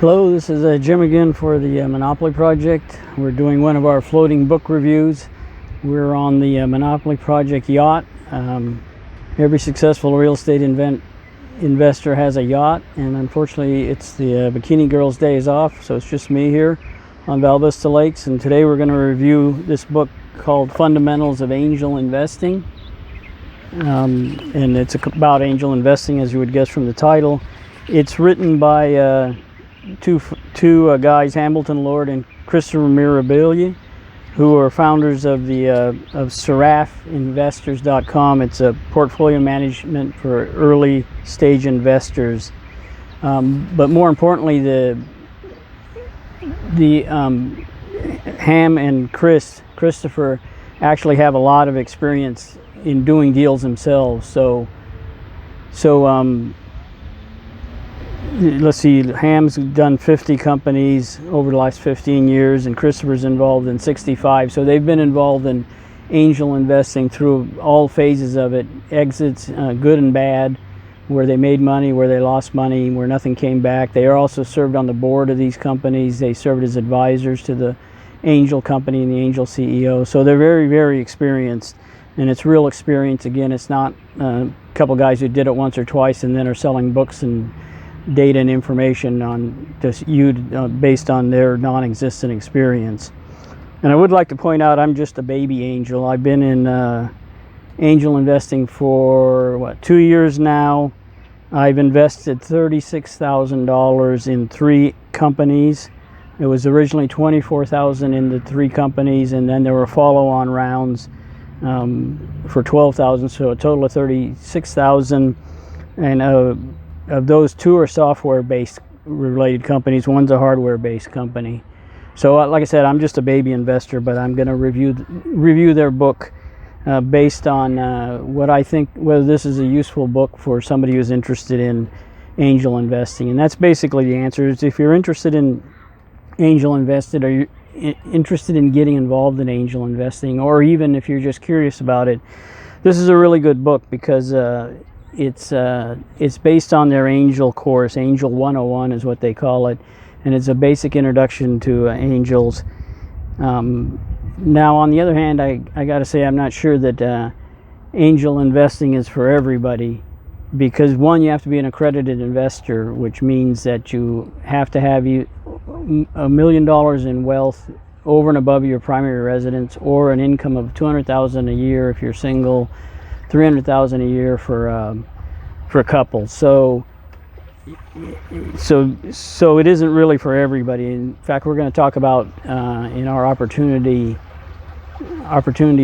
Hello, this is Jim again for the Monopoly Project. We're doing one of our floating book reviews. We're on the Monopoly Project yacht. Every successful real estate investor has a yacht, and unfortunately it's the Bikini Girls' days off, so it's just me here on Val Vista Lakes. And today we're going to review this book called Fundamentals of Angel Investing. And it's about angel investing, as you would guess from the title. It's written by two guys, Hamilton Lord and Christopher Mirabili, who are founders of the of SeraphInvestors.com. It's a portfolio management for early stage investors. But more importantly, the Ham and Christopher actually have a lot of experience in doing deals themselves. So let's see, Ham's done 50 companies over the last 15 years, and Christopher's involved in 65. So they've been involved in angel investing through all phases of it, exits, good and bad, where they made money, where they lost money, where nothing came back. They are also served on the board of these companies. They served as advisors to the angel company and the angel CEO. So they're very, very experienced, and it's real experience. Again, it's not a couple guys who did it once or twice and then are selling books and data and information on just based on their non-existent experience. And I would like to point out, I'm just a baby angel. I've been in angel investing for 2 years now. I've invested $36,000 in 3 companies. It was originally $24,000 in the 3 companies, and then there were follow-on rounds for $12,000, so a total of $36,000. And of those, 2 are software-based related companies. One's a hardware-based company. So like I said, I'm just a baby investor, but I'm going to review their book based on what I think, whether this is a useful book for somebody who's interested in angel investing. And that's basically the answer. Is if you're interested in angel invested, or you're interested in getting involved in angel investing, or even if you're just curious about it, this is a really good book, because it's based on their angel course. Angel 101 is what they call it, and it's a basic introduction to angels. Now, on the other hand, I got to say, I'm not sure that angel investing is for everybody, because one, you have to be an accredited investor, which means that you have to have $1 million in wealth over and above your primary residence, or an income of $200,000 a year if you're single, $300,000 a year for couples. So it isn't really for everybody. In fact, we're going to talk about in our opportunity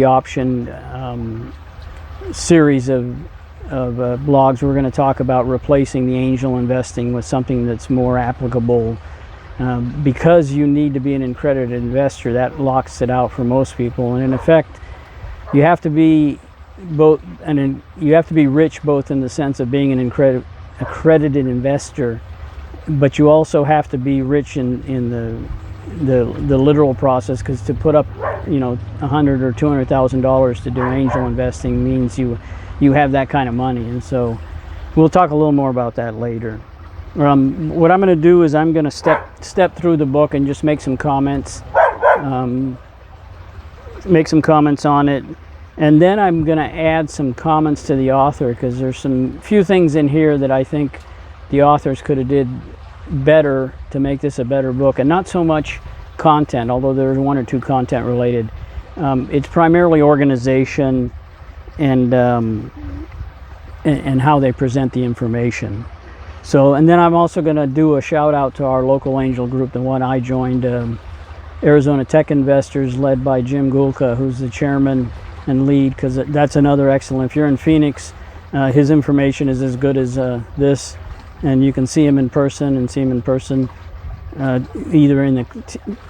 option series of blogs, we're going to talk about replacing the angel investing with something that's more applicable, because you need to be an accredited investor. That locks it out for most people, and in effect, you have to be both, and you have to be rich, both in the sense of being an accredited investor, but you also have to be rich in the literal process, because to put up $100,000 or $200,000 to do angel investing means you have that kind of money. And so we'll talk a little more about that later. What I'm going to do is I'm going to step through the book and just make some comments on it. And then I'm going to add some comments to the author, because there's some few things in here that I think the authors could have did better to make this a better book. And not so much content, although there's 1 or 2 content related. It's primarily organization and how they present the information. So, and then I'm also going to do a shout out to our local angel group, the one I joined, Arizona Tech Investors, led by Jim Gulka, who's the chairman and lead, because that's another excellent. If you're in Phoenix, his information is as good as this, and you can see him in person either in the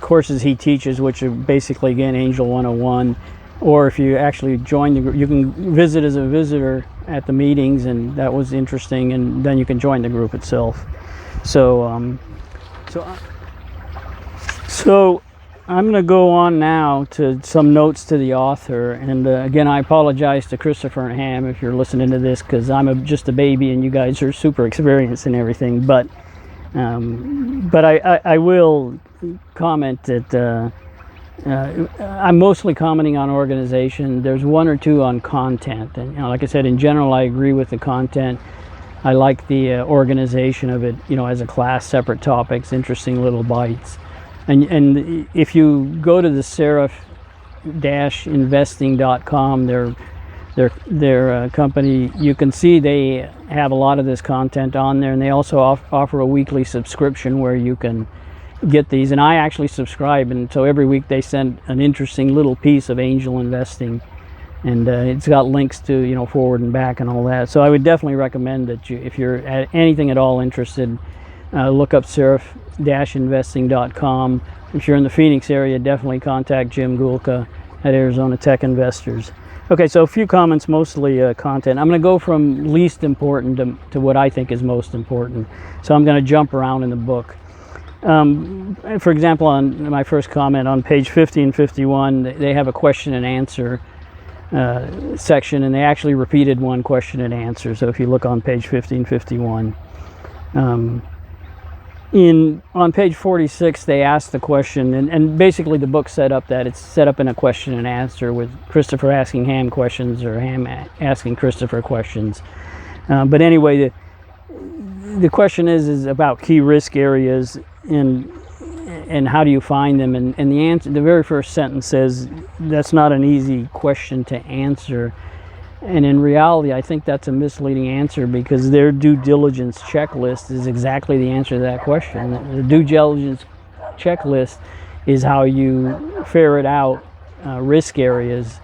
courses he teaches, which are basically, again, Angel 101, or if you actually join the group, you can visit as a visitor at the meetings, and that was interesting, and then you can join the group itself. So I'm going to go on now to some notes to the author. And again, I apologize to Christopher and Ham if you're listening to this, because I'm just a baby and you guys are super experienced and everything. But But I will comment that I'm mostly commenting on organization. There's one or two on content, and like I said, in general, I agree with the content. I like the organization of it, as a class, separate topics, interesting little bites. And if you go to the serif-investing.com, their company, you can see they have a lot of this content on there, and they also offer a weekly subscription where you can get these. And I actually subscribe, and so every week they send an interesting little piece of angel investing, and it's got links to forward and back and all that. So I would definitely recommend that if you're at anything at all interested, look up serif-investing.com. If you're in the Phoenix area, definitely contact Jim Gulka at Arizona Tech Investors. Okay, so a few comments, mostly content. I'm going to go from least important to what I think is most important. So I'm going to jump around in the book. For example, on my first comment on page 50 and 51, they have a question and answer section, and they actually repeated one question and answer. So if you look on page 50 and 51, on page 46, they asked the question, and basically the book set up that it's set up in a question and answer with Christopher asking Ham questions or Ham asking Christopher questions. But anyway, the question is about key risk areas and how do you find them? And the answer, the very first sentence says that's not an easy question to answer. And in reality, I think that's a misleading answer, because their due diligence checklist is exactly the answer to that question. The due diligence checklist is how you ferret out risk areas,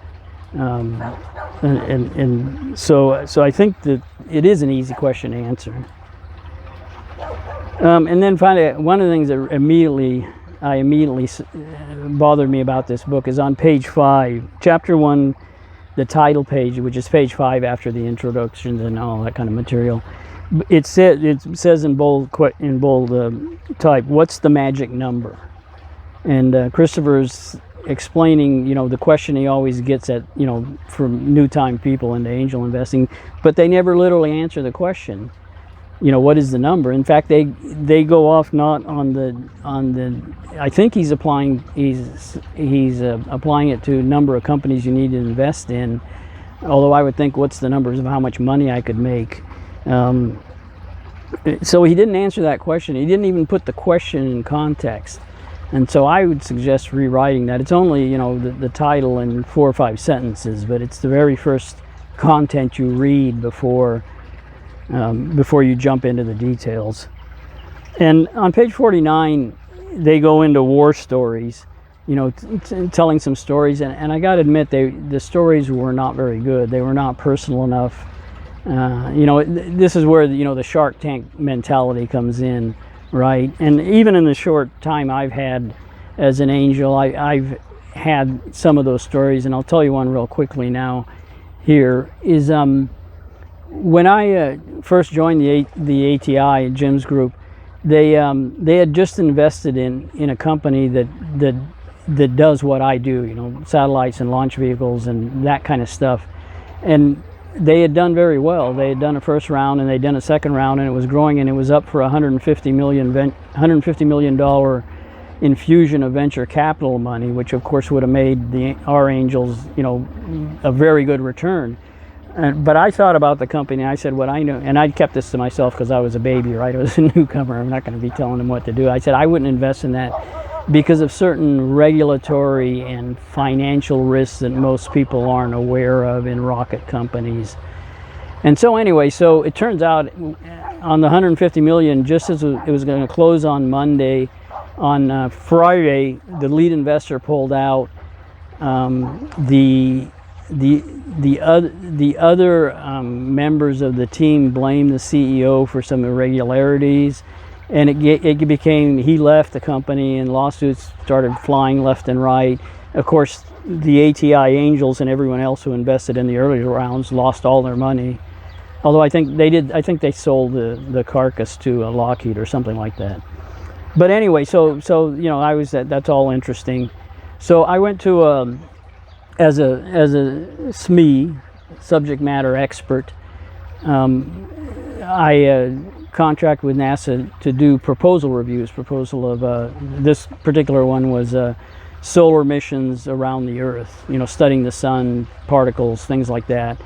and so I think that it is an easy question to answer. And then finally, one of the things that immediately bothered me about this book is on page 5, chapter 1. The title page, which is page 5 after the introductions and all that kind of material, it says in bold type, "What's the magic number?" And Christopher's explaining, the question he always gets at, from new time people into angel investing, but they never literally answer the question. What is the number? In fact, they go off not on the. I think he's applying it to number of companies you need to invest in. Although I would think, what's the numbers of how much money I could make? So he didn't answer that question. He didn't even put the question in context. And so I would suggest rewriting that. It's only the title and 4 or 5 sentences, but it's the very first content you read before you jump into the details. And on page 49, they go into war stories, telling some stories, and I got to admit, the stories were not very good. They were not personal enough. This is where the Shark Tank mentality comes in, right? And even in the short time I've had as an angel, I've had some of those stories, and I'll tell you one real quickly now. Here is when I first joined the ATI, Jim's group, they had just invested in a company that does what I do, satellites and launch vehicles and that kind of stuff. And they had done very well. They had done a first round and they'd done a second round, and it was growing, and it was up for $150 million infusion of venture capital money, which of course would have made our angels, a very good return. But I thought about the company. I said, what I know, and I kept this to myself because I was a baby, right? I was a newcomer. I'm not going to be telling them what to do. I said I wouldn't invest in that because of certain regulatory and financial risks that most people aren't aware of in rocket companies. And so anyway, so it turns out on the $150 million, just as it was going to close on Monday, on Friday, the lead investor pulled out. The other members of the team blamed the CEO for some irregularities, and it became, he left the company, and lawsuits started flying left and right. Of course, the ATI angels and everyone else who invested in the earlier rounds lost all their money. Although I think they sold the carcass to Lockheed or something like that. But anyway, so that's all interesting. So I went to as a SME, subject matter expert. I contract with NASA to do proposal reviews. Proposal of this particular one was solar missions around the Earth. You know, studying the sun, particles, things like that.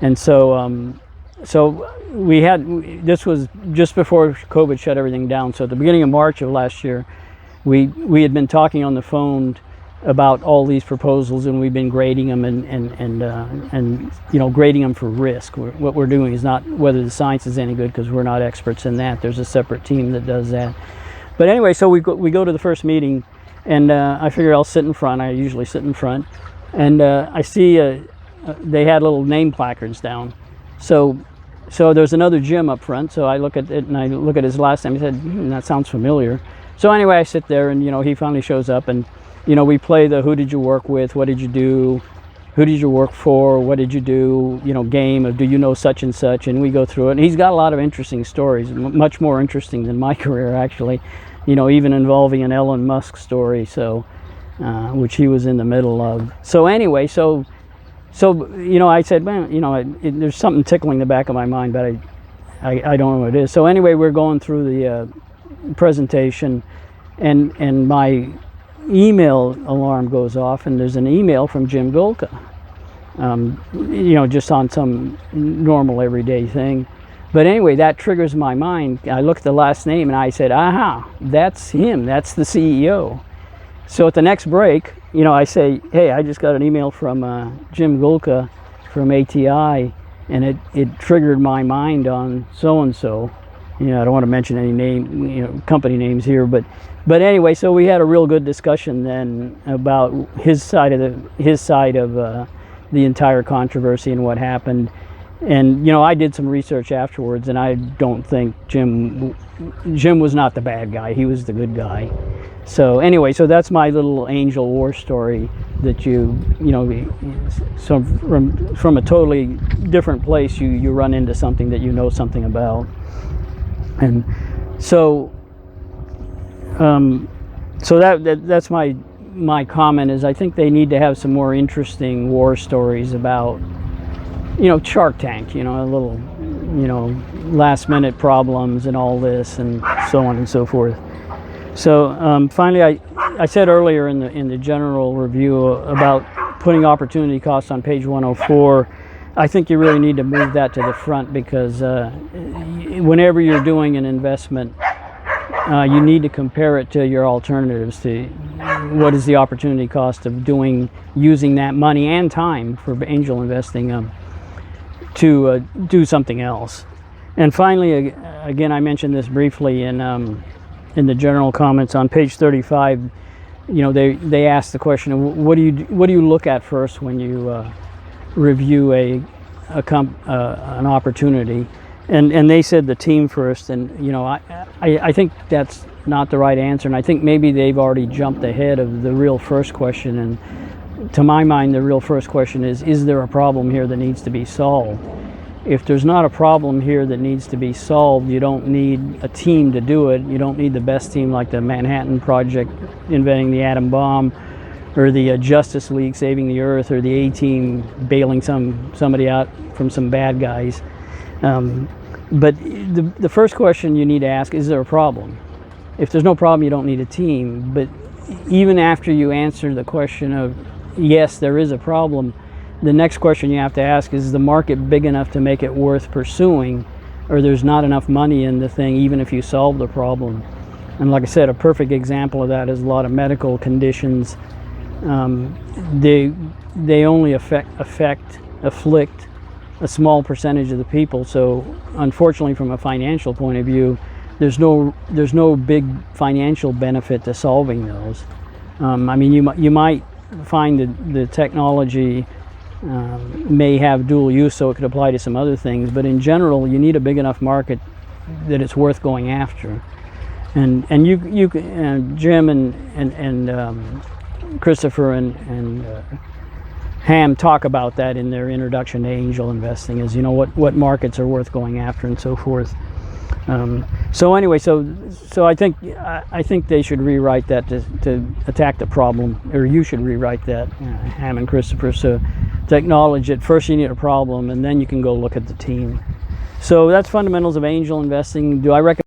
And so, this was just before COVID shut everything down. So at the beginning of March of last year, we had been talking on the phone about all these proposals, and we've been grading them and you know, grading them for risk. What we're doing is not whether the science is any good, because we're not experts in that. There's a separate team that does that. But anyway, so we go to the first meeting, and I figure I'll sit in front. I usually sit in front, and I see they had little name placards down. So there's another Jim up front. So I look at it and I look at his last name. He said, that sounds familiar. So anyway, I sit there, and you know, he finally shows up, and you know, we play the who did you work with, what did you do, who did you work for, what did you do, you know, game of do you know such and such, and we go through it. And he's got a lot of interesting stories, much more interesting than my career actually, you know, even involving an Elon Musk story, so which he was in the middle of. So anyway, so you know, I said, man, you know, there's something tickling the back of my mind, but I don't know what it is. So anyway, we're going through the presentation, and my email alarm goes off, and there's an email from Jim Gulka, you know, just on some normal everyday thing. But anyway, that triggers my mind. I look at the last name and I said, aha, that's him, that's the CEO. So at the next break, you know, I say, hey, I just got an email from Jim Gulka from ATI, and it triggered my mind on so-and-so. You know, I don't want to mention any name, you know, company names here, but anyway, so we had a real good discussion then about his side of the entire controversy and what happened. And you know, I did some research afterwards, and I don't think Jim was not the bad guy. He was the good guy. So anyway, so that's my little angel war story that you know, so from a totally different place, you run into something that you know something about. And so that's my comment, is I think they need to have some more interesting war stories about, you know, Shark Tank, you know, a little, you know, last minute problems and all this and so on and so forth. So finally, I said earlier in the general review about putting opportunity costs on page 104. I think you really need to move that to the front, because whenever you're doing an investment, you need to compare it to your alternatives, to what is the opportunity cost of using that money and time for angel investing to do something else. And finally, again, I mentioned this briefly in the general comments on page 35. You know, they asked the question, what do you look at first when you review an opportunity, and they said the team first. And you know, I think that's not the right answer, and I think maybe they've already jumped ahead of the real first question. And to my mind, the real first question is there a problem here that needs to be solved? If there's not a problem here that needs to be solved, you don't need a team to do it. You don't need the best team like the Manhattan Project inventing the atom bomb, or the Justice League saving the Earth, or the A-Team bailing somebody out from some bad guys. But the first question you need to ask, is there a problem? If there's no problem, you don't need a team. But even after you answer the question of, yes, there is a problem, the next question you have to ask is the market big enough to make it worth pursuing, or there's not enough money in the thing even if you solve the problem. And like I said, a perfect example of that is a lot of medical conditions. They only afflict a small percentage of the people. So unfortunately, from a financial point of view, there's no big financial benefit to solving those. I mean, you might find that the technology may have dual use, so it could apply to some other things, but in general, you need a big enough market that it's worth going after. And you Jim and Christopher and Ham talk about that in their introduction to angel investing, as you know, what markets are worth going after and so forth. So anyway, so I think they should rewrite that to attack the problem, or you should rewrite that, Ham and Christopher, so to acknowledge that first you need a problem, and then you can go look at the team. So that's fundamentals of angel investing. Do I recommend